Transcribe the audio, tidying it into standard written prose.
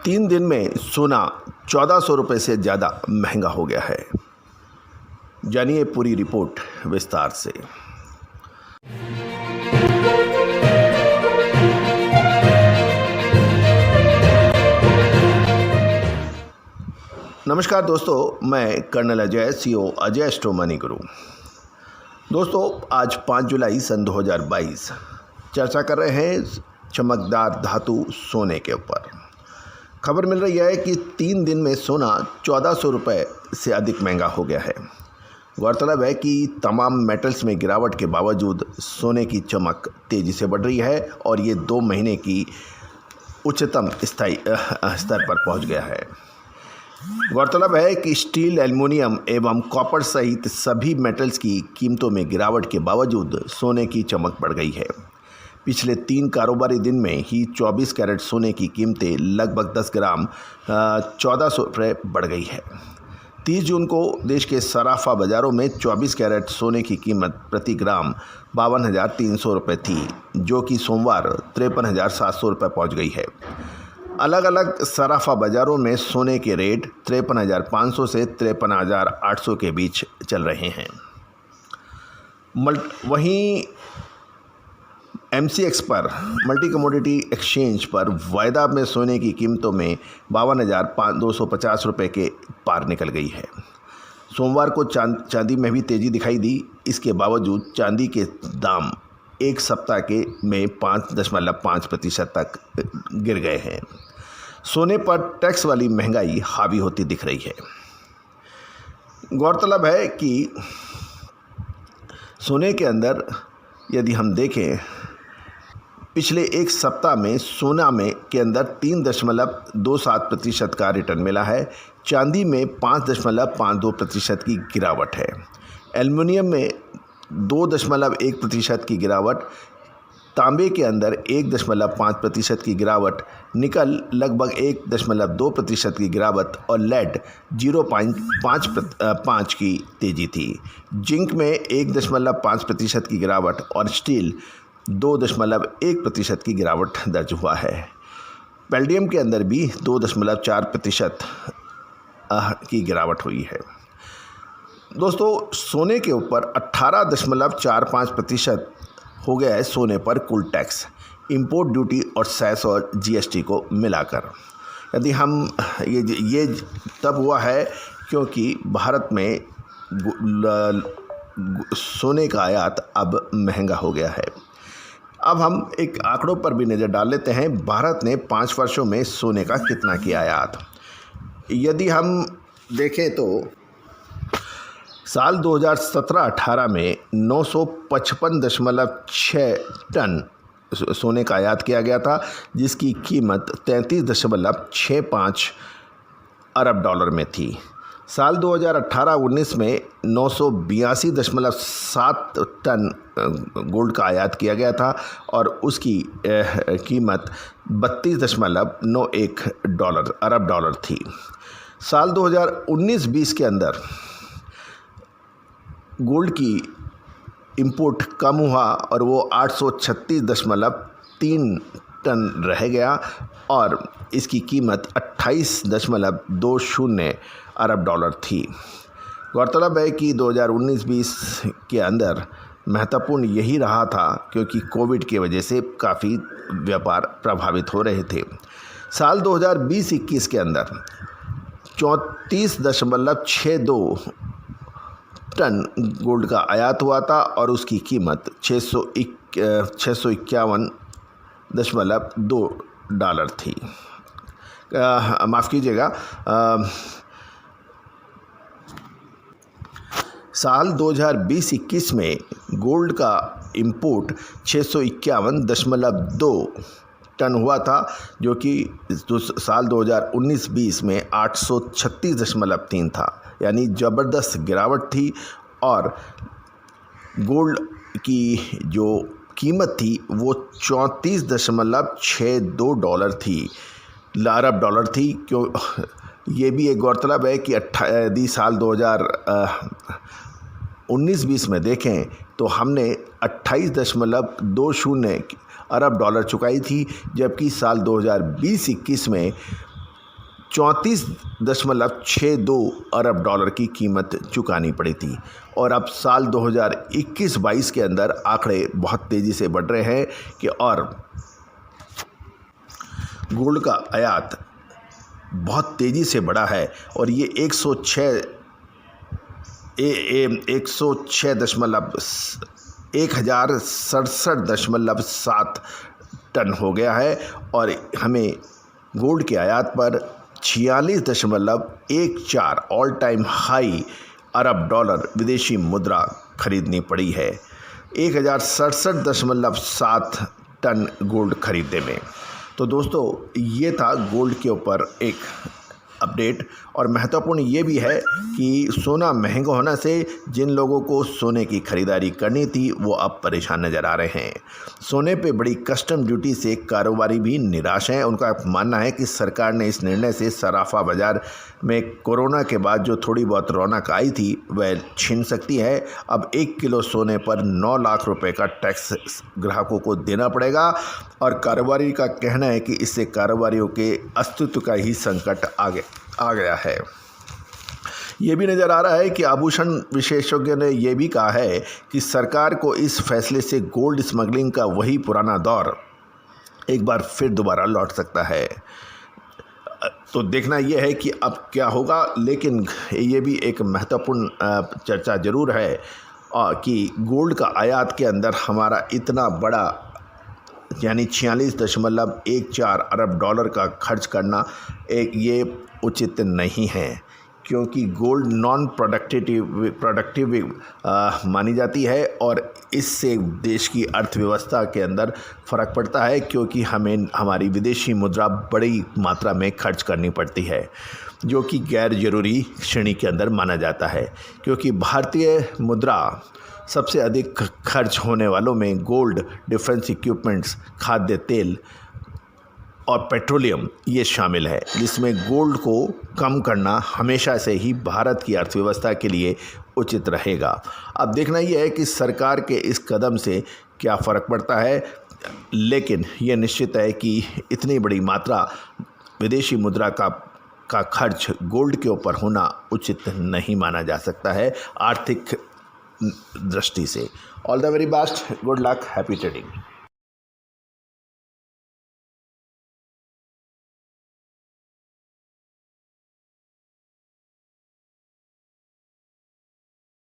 3 दिन में सोना 1400 रुपये से ज़्यादा महंगा हो गया है। जानिए पूरी रिपोर्ट विस्तार से। नमस्कार दोस्तों, मैं colonel Ajay, CO Ajay astro money guru. दोस्तों, आज 5 जुलाई सन 2022 चर्चा कर रहे हैं चमकदार धातु सोने के ऊपर। खबर मिल रही है कि 3 दिन में सोना 1400 रुपये से अधिक महंगा हो गया है। गौरतलब है कि तमाम मेटल्स में गिरावट के बावजूद सोने की चमक तेज़ी से बढ़ रही है और ये 2 महीने की उच्चतम स्थायी स्तर पर पहुंच गया है। गौरतलब है कि स्टील, एल्युमिनियम एवं कॉपर सहित सभी मेटल्स की कीमतों में गिरावट के बावजूद सोने की चमक बढ़ गई है। पिछले 3 कारोबारी दिन में ही 24 कैरेट सोने की कीमतें लगभग 10 ग्राम 1400 रुपये बढ़ गई है। 30 जून को देश के सराफा बाज़ारों में 24 कैरेट सोने की कीमत प्रति ग्राम 52,300 रुपये थी, जो कि सोमवार 53,700 रुपये पहुँच गई है। अलग अलग सराफा बाज़ारों में सोने के रेट 53,500 से 53,800 के बीच चल रहे हैं। वहीं MCX पर मल्टी कमोडिटी एक्सचेंज पर वायदा में सोने की कीमतों में 52,250 रुपये के पार निकल गई है। सोमवार को चांदी में भी तेज़ी दिखाई दी। इसके बावजूद चांदी के दाम एक सप्ताह के में 5.5% तक गिर गए हैं। सोने पर टैक्स वाली महंगाई हावी होती दिख रही है। गौरतलब है कि सोने के अंदर यदि हम देखें, पिछले एक सप्ताह में सोना में के अंदर 3.27% का रिटर्न मिला है। चांदी में 5.52% की गिरावट है। एल्युमिनियम में 2.1% की गिरावट, तांबे के अंदर 1.5% की गिरावट, निकल लगभग 1.2% की गिरावट और लेड 0.5 की तेज़ी थी। जिंक में 1.5% की गिरावट और स्टील 2.1% की गिरावट दर्ज हुआ है। पैलेडियम के अंदर भी 2.4% की गिरावट हुई है। दोस्तों, सोने के ऊपर 18.45% हो गया है सोने पर कुल टैक्स, इंपोर्ट ड्यूटी और सेस और GST को मिलाकर। यदि हम ये तब हुआ है क्योंकि भारत में सोने का आयात अब महंगा हो गया है। अब हम एक आंकड़ों पर भी नज़र डाल लेते हैं। भारत ने 5 वर्षों में सोने का कितना किया आयात। यदि हम देखें तो साल 2017-18 में 955.6 टन सोने का आयात किया गया था, जिसकी कीमत 33.65 अरब डॉलर में थी। साल 2018-19 में 982.7 टन गोल्ड का आयात किया गया था और उसकी कीमत 32.91 अरब डॉलर थी। साल 2019-20 के अंदर गोल्ड की इंपोर्ट कम हुआ और वो 836.3 टन रह गया और इसकी कीमत 28.20 अरब डॉलर थी। गौरतलब है कि 2019-20 के अंदर महत्वपूर्ण यही रहा था क्योंकि कोविड की वजह से काफ़ी व्यापार प्रभावित हो रहे थे। साल 2020-21 के अंदर 34.62 टन गोल्ड का आयात हुआ था और उसकी कीमत 651.2 डॉलर थी। माफ़ कीजिएगा, साल 2020-21 में गोल्ड का इंपोर्ट 651.2 टन हुआ था, जो कि साल 2019-20 में 836.3 था, यानी ज़बरदस्त गिरावट थी। और गोल्ड की जो कीमत थी वो 34.62 डॉलर थी, अरब डॉलर थी। क्यों, ये भी एक गौरतलब है कि यदि साल 2019-20 में देखें तो हमने 28.20 अरब डॉलर चुकाई थी, जबकि साल 2020-21 में 34.62 अरब डॉलर की कीमत चुकानी पड़ी थी। और अब साल 2021-22 के अंदर आंकड़े बहुत तेज़ी से बढ़ रहे हैं कि और गोल्ड का आयात बहुत तेज़ी से बढ़ा है और ये 1067.7 टन हो गया है और हमें गोल्ड के आयात पर 46.14 ऑल टाइम हाई अरब डॉलर विदेशी मुद्रा खरीदनी पड़ी है 1067.7 टन गोल्ड खरीदने में। तो दोस्तों ये था गोल्ड के ऊपर एक अपडेट। और महत्वपूर्ण ये भी है कि सोना महंगा होने से जिन लोगों को सोने की खरीदारी करनी थी वो अब परेशान नज़र आ रहे हैं। सोने पे बड़ी कस्टम ड्यूटी से कारोबारी भी निराश हैं। उनका मानना है कि सरकार ने इस निर्णय से सराफा बाज़ार में कोरोना के बाद जो थोड़ी बहुत रौनक आई थी वह छीन सकती है। अब 1 किलो सोने पर 9 लाख रुपए का टैक्स ग्राहकों को देना पड़ेगा और कारोबारी का कहना है कि इससे कारोबारियों के अस्तित्व का ही संकट आ गया है। ये भी नज़र आ रहा है कि आभूषण विशेषज्ञों ने यह भी कहा है कि सरकार को इस फैसले से गोल्ड स्मगलिंग का वही पुराना दौर एक बार फिर दोबारा लौट सकता है। तो देखना यह है कि अब क्या होगा। लेकिन ये भी एक महत्वपूर्ण चर्चा ज़रूर है कि गोल्ड का आयात के अंदर हमारा इतना बड़ा यानी 46.14 अरब डॉलर का खर्च करना ये उचित नहीं है, क्योंकि गोल्ड नॉन प्रोडक्टिव मानी जाती है और इससे देश की अर्थव्यवस्था के अंदर फ़र्क पड़ता है, क्योंकि हमें हमारी विदेशी मुद्रा बड़ी मात्रा में खर्च करनी पड़ती है जो कि गैर ज़रूरी श्रेणी के अंदर माना जाता है। क्योंकि भारतीय मुद्रा सबसे अधिक खर्च होने वालों में गोल्ड, डिफेंस इक्विपमेंट्स, खाद्य तेल और पेट्रोलियम ये शामिल है, जिसमें गोल्ड को कम करना हमेशा से ही भारत की अर्थव्यवस्था के लिए उचित रहेगा। अब देखना यह है कि सरकार के इस कदम से क्या फ़र्क पड़ता है। लेकिन यह निश्चित है कि इतनी बड़ी मात्रा विदेशी मुद्रा का खर्च गोल्ड के ऊपर होना उचित नहीं माना जा सकता है आर्थिक दृष्टि से। All the very best, good luck, happy trading.